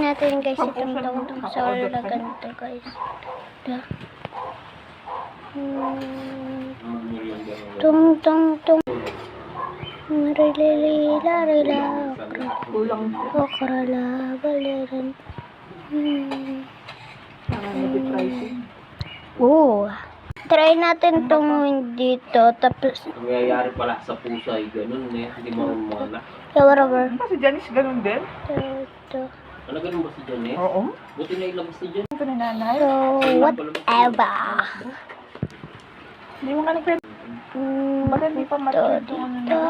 natin guys itong tong sa na ganito guys. Tung. Rila. Kulang. Okrala, baleran. Try natin tong dito. Tapos, Ang nangyayari pala sa puso ay ganun eh. Hindi marunong na. whatever. Si Janice ganun din? Ito. Ano ganun ba si John eh? Oo. Buti na ilabas ni John. Ito ni nanay. So, whatever. Hindi mo ka nagpwede. Ba't hindi pa mature ito? Dito.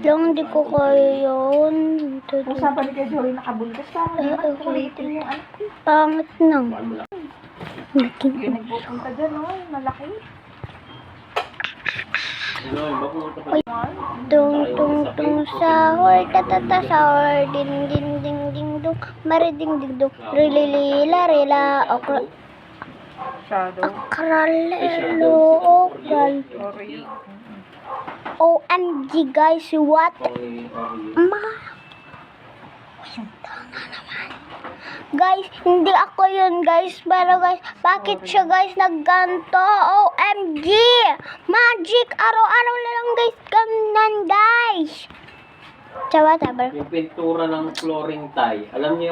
Lang, di ko kaya yun. Usapan ni kay Joey nakabuntis ka. Kulitin yung anak ko. Pangit nang. Yung nagpupunta dyan, oh. Malaki. Tung sahur, tatata sahur, ding dong, mari ding dong, rila, okra, Shadow. okral. Sorry. OMG guys, what? Guys, hindi ako yun guys, pero guys, bakit siya guys nagganto? OMG! Magic! Araw-araw na lang guys, ganyan guys! So whatever. Yung pintura ng flooring tile. Alam niyo